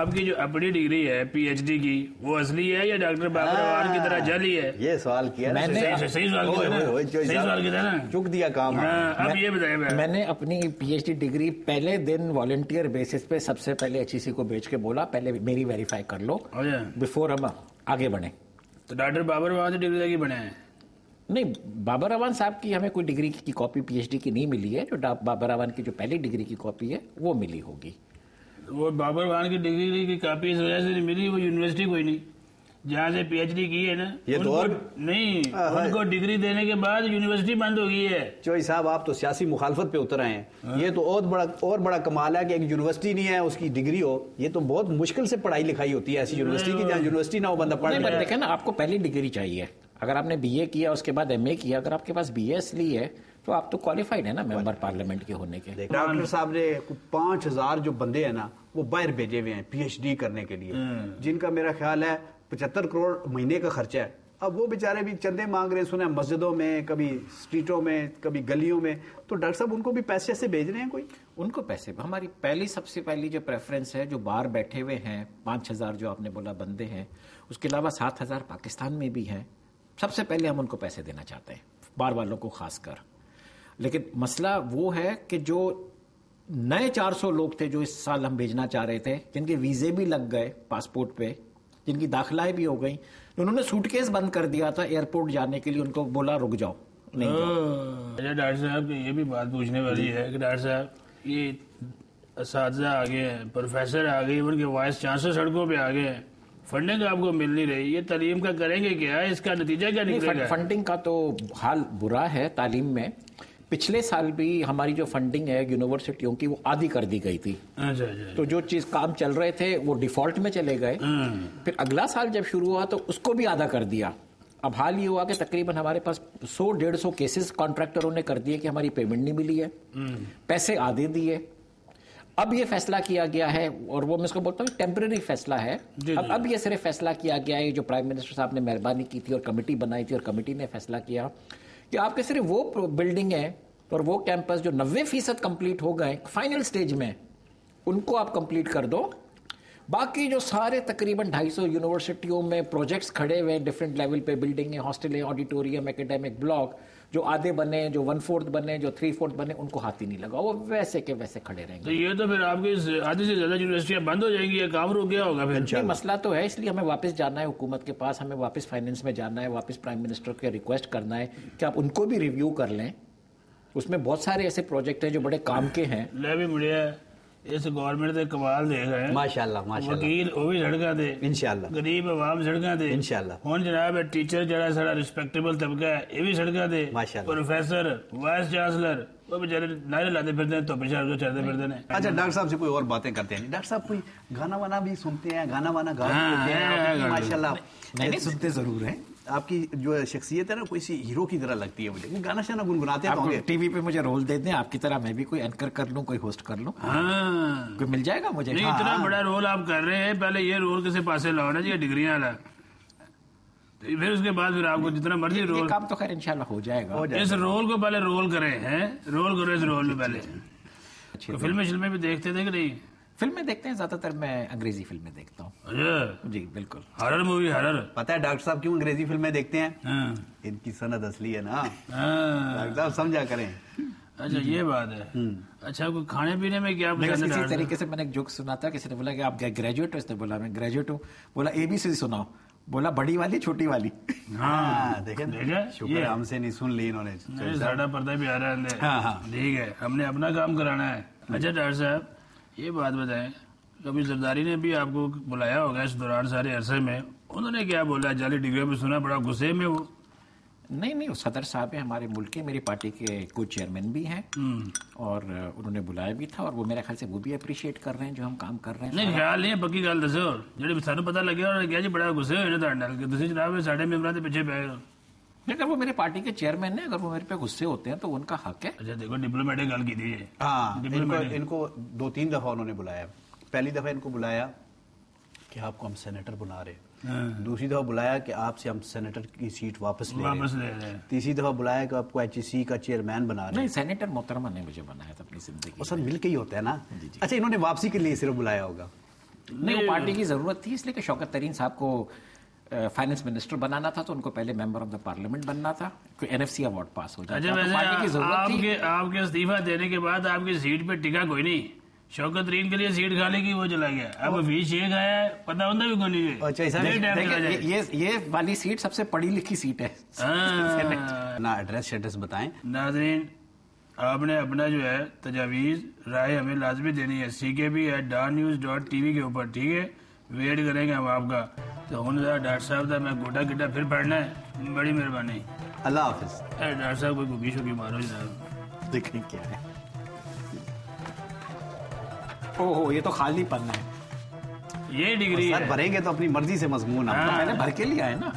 آپ کی جو اپنی ڈگری ہے پی ایچ ڈی کی وہ اصلی ہے یا ڈاکٹر بابر اعوان کی طرح جعلی ہے؟ یہ سوال کیا میں نے صحیح سوال کیا نا، چک دیا کام. اب یہ بتائیں میں نے اپنی پی ایچ ڈی ڈگری پہلے دن والنٹیئر بیسس پہ سب سے پہلے ایچ ای سی کو بھیج کے بولا پہلے میری ویریفائی کر لو بفور ہم آگے بڑھیں. تو ڈاکٹر بابر اعوان سے ڈگری لے کے بنے ہیں؟ نہیں، بابر اعوان صاحب کی ہمیں کوئی ڈگری کی کاپی پی ایچ ڈی کی نہیں ملی ہے. جو بابر اعوان کی جو پہلی ڈگری کی کاپی ہے وہ ملی ہوگی. وہ بابر اعوان کی ڈگری کی کاپی اس وجہ سے نہیں ملی، وہ یونیورسٹی کوئی نہیں جہاں سے پی ایچ ڈی کی ہے نا، نہیں ان کو ڈگری دینے کے بعد یونیورسٹی بند ہو گئی ہے. چوئی صاحب آپ تو سیاسی مخالفت پہ اتر آئے ہیں. یہ تو اور بڑا کمال ہے کہ ایک یونیورسٹی نہیں ہے اس کی ڈگری ہو. یہ تو بہت مشکل سے پڑھائی لکھائی ہوتی ہے ایسی یونیورسسٹی کی جہاں یونیورسٹی نہ ہو بندہ پڑھ لے. دیکھیں نا، آپ کو پہلی ڈگری چاہیے. اگر آپ نے بی اے کیا اس کے بعد ایم اے کیا، اگر آپ کے پاس بی ایس لی ہے تو آپ تو کوالیفائڈ ہیں نا ممبر پارلیمنٹ کے ہونے کے. ڈاکٹر صاحب نے 5,000 جو بندے ہیں نا وہ باہر بھیجے ہوئے ہیں پی ایچ ڈی کرنے کے لیے، جن کا میرا خیال ہے 75 کروڑ مہینے کا خرچہ ہے. اب وہ بیچارے بھی چندے مانگ رہے سنے مسجدوں میں، کبھی اسٹریٹوں میں، کبھی گلیوں میں. تو ڈاکٹر صاحب ان کو بھی پیسے سے بھیج رہے ہیں کوئی؟ ان کو پیسے ہماری سب سے پہلی جو پریفرنس ہے، جو باہر بیٹھے ہوئے ہیں 5,000 جو آپ نے بولا بندے ہیں، اس کے علاوہ 7,000 پاکستان میں بھی ہیں. سب سے پہلے ہم ان کو پیسے دینا چاہتے ہیں، باہر والوں کو خاص کر. لیکن مسئلہ وہ ہے کہ جو نئے 400 لوگ تھے جو اس سال ہم بھیجنا چاہ رہے تھے، جن کے ویزے بھی لگ گئے پاسپورٹ پہ، جن کی داخلائیں بھی ہو گئیں، انہوں نے سوٹ کیس بند کر دیا تھا ایئرپورٹ جانے کے لیے. ان کو بولا رک جاؤ، نہیں جاؤ. ڈاکٹر صاحب یہ بھی بات پوچھنے والی ہے کہ ڈاکٹر صاحب یہ اساتذہ آگے ہیں، پروفیسر آگے، ان کے وائس چانسلر سڑکوں پہ آگے ہیں، فنڈنگ آپ کو مل نہیں رہی، یہ تعلیم کا کریں گے کیا؟ اس کا نتیجہ کیا نکلے گا؟ فنڈنگ کا تو حال برا ہے تعلیم میں. پچھلے سال بھی ہماری جو فنڈنگ ہے یونیورسٹیوں کی وہ آدھی کر دی گئی تھی. تو جو چیز کام چل رہے تھے وہ ڈیفالٹ میں چلے گئے. پھر اگلا سال جب شروع ہوا تو اس کو بھی آدھا کر دیا. اب حال یہ ہوا کہ تقریباً ہمارے پاس 100-150 کیسز کانٹریکٹروں نے کر دیے کہ ہماری پیمنٹ نہیں ملی ہے، پیسے آدھے دیے. اب یہ فیصلہ کیا گیا ہے، اور وہ میں اس کو بولتا ہوں ٹیمپرری فیصلہ ہے. اب یہ صرف فیصلہ کیا گیا ہے جو پرائم منسٹر صاحب نے مہربانی کی تھی اور کمیٹی بنائی تھی، اور کمیٹی نے فیصلہ کیا کہ آپ کے صرف وہ بلڈنگ ہیں اور وہ کیمپس جو 90% کمپلیٹ ہو گئے فائنل سٹیج میں، ان کو آپ کمپلیٹ کر دو. باقی جو سارے تقریباً 250 یونیورسٹیوں میں پروجیکٹس کھڑے ہوئے ڈفرینٹ لیول پہ، بلڈنگیں، ہاسٹلیں، آڈیٹوریم، اکیڈیمک بلاک، جو آدھے بنے، جو 1/4 بنے، جو 3/4 بنے، ان کو ہاتھ ہی نہیں لگا، وہ ویسے کے ویسے کھڑے رہیں گے. تو یہ تو پھر آپ کی آدھی سے زیادہ یونیورسٹیاں بند ہو جائیں گی، یہ کام رک گیا ہوگا پھر. یہ مسئلہ تو ہے، اس لیے ہمیں واپس جانا ہے حکومت کے پاس، ہمیں واپس فائنینس میں جانا ہے، واپس پرائم منسٹر کے ریکویسٹ کرنا ہے کہ آپ ان کو بھی ریویو کر لیں. اس میں بہت سارے ایسے پروجیکٹ ہیں جو بڑے کام کے ہیں. لے بھی مڑیا اس گورنمنٹ دے کمال دے گئے ماشاءاللہ ماشاءاللہ. وکیل وہ بھی سڑکاں تے انشاءاللہ، غریب عوام سڑکاں تے انشاءاللہ. ہن جناب ٹیچر جڑا سارا رسپیکٹیبل طبقہ ہے یہ بھی سڑکاں تے، پروفیسر، وائس چانسلر وہ بیچارے نعرے لاتے پھرتے ہیں، تو پیچھے چڑھتے پھرتے ہیں. اچھا ڈاکٹر صاحب سے کوئی اور باتیں کرتے ہیں؟ ڈاکٹر صاحب کوئی گانا وانا بھی سنتے ہیں؟ گانا وانا گاتے ہیں ماشاءاللہ؟ نہیں سنتے ضرور ہیں. آپ کی جو شخصیت ہے نا کوئی سی ہیرو کی طرح لگتی ہے مجھے. گانا شانا گنگناتے ہیں؟ ٹی وی پہ مجھے رول دے دیں، آپ کی طرح میں بھی کوئی اینکر کر لوں، کوئی ہوسٹ کر لوں. کوئی مل جائے گا مجھے. نہیں اتنا بڑا رول آپ کر رہے ہیں، پہلے یہ رول کسی پاسے لاؤ نا جی، ڈگریاں والا، پھر اس کے بعد پھر آپ کو جتنا مرضی رول. کام تو خیر انشاءاللہ ہو جائے گا. اس رول کو پہلے رول کریں ہیں، رول کرو اس رول میں پہلے. فلمیں بھی دیکھتے تھے کہ نہیں؟ فلمیں دیکھتے ہیں، زیادہ تر میں انگریزی فلمیں دیکھتا ہوں. اچھا جی بالکل. Horror movie, horror. پتہ ہے ڈاکٹر صاحب کیوں انگریزی فلمیں دیکھتے ہیں؟ ان کی سند اصلی ہے نا، ڈاکٹر صاحب سمجھا کریں. اچھا یہ بات ہے. اچھا کوئی کھانے پینے میں کیا پسند ہے؟ اسی طریقے سے میں نے ایک جوک سنا تھا، کسی نے بولا کہ آپ گریجویٹ ہو، اس نے بولا میں گریجویٹ ہوں. بولا ABC سناؤ، بولا بڑی والی چھوٹی والی. ہاں دیکھیں شکر ہم سے نہیں سن لی انہوں نے. ساڑھا پردہ بھی آ رہا ہے. ٹھیک ہے، ہم نے اپنا کام کرانا ہے. اچھا ڈاکٹر صاحب یہ بات بتائیں، کبھی زرداری نے بھی آپ کو بلایا ہوگا اس دوران سارے عرصے میں، انہوں نے کیا بولا؟ جعلی ڈگریوں میں سنا بڑا غصے میں وہ. نہیں صدر صاحب ہیں ہمارے ملک کے، میری پارٹی کے کوئی چیئرمین بھی ہیں، اور انہوں نے بلایا بھی تھا، اور وہ میرے خیال سے وہ بھی اپریشیٹ کر رہے ہیں جو ہم کام کر رہے ہیں. نہیں خیال نہیں ہے، پکی گل دسو جی سانو پتا لگیا اور کیا جی بڑا غصے ہوئے تھی جناب ساڈے ممبران کے پیچھے پہ. اگر وہ میرے پارٹی کے چیئرمین ہیں، اگر وہ میرے پہ غصے ہوتے ہیں تو ان کا حق ہے. اچھا دیکھو ڈپلومیٹک گل کی تھی. ہاں ان کو 2-3 دفعہ انہوں نے بلایا. پہلی دفعہ ان کو بلایا کہ آپ کو ہم سینیٹر بنا رہے ہیں، دوسری دفعہ بلایا کہ آپ سے ہم سینیٹر کی سیٹ واپس لے رہے ہیں، تیسری دفعہ بلایا کہ آپ کو HEC کا چیئرمین بنا رہے ہیں. نہیں سینیٹر محترمہ نے مجھے بنایا تھا اپنی زندگی. وہ سب مل کے ہی ہوتا ہے نا. اچھا انہوں نے واپسی کے لیے صرف بلایا ہوگا؟ نہیں وہ پارٹی کی ضرورت تھی اس لیے کہ شوکت ترین صاحب کو فائنانس منسٹر بنانا تھا تو ان کو پہلے ممبر آف دا پارلیمنٹ بننا تھا کہ این ایف سی ایوارڈ پاس ہو جائے. پارٹی کی ضرورت تھی. آپ کے استعفا دینے کے بعد آپ کی سیٹ پہ ٹکا کوئی نہیں, شوکت ترین کے لیے سیٹ کھانے کی وہ چلا گیا, اب افیز شیخ آیا ہے پتا ہوتا بھی کوئی نہیں. یہ والی سیٹ سب سے پڑھی لکھی سیٹ ہے. ایڈریس بتائیں. ناظرین آپ نے اپنا جو ہے تجاویز رائے ہمیں لازمی دینی ہے ckb@dannews.tv کے اوپر, ٹھیک ہے, ویٹ کریں گے ہم آپ کا. تو ہوں ڈاکٹر صاحب تھا میں گوٹا گٹا پھر پڑھنا ہے, بڑی مہربانی. اللہ حافظ. ڈاکٹر صاحب کوئی گوگی شوگی مارو جناب. دیکھیں کیا ہے. اوہ یہ تو خالی پن ہے, یہ ڈگری بھریں گے تو اپنی مرضی سے مضمون میں نے بھر کے لیا ہے نا.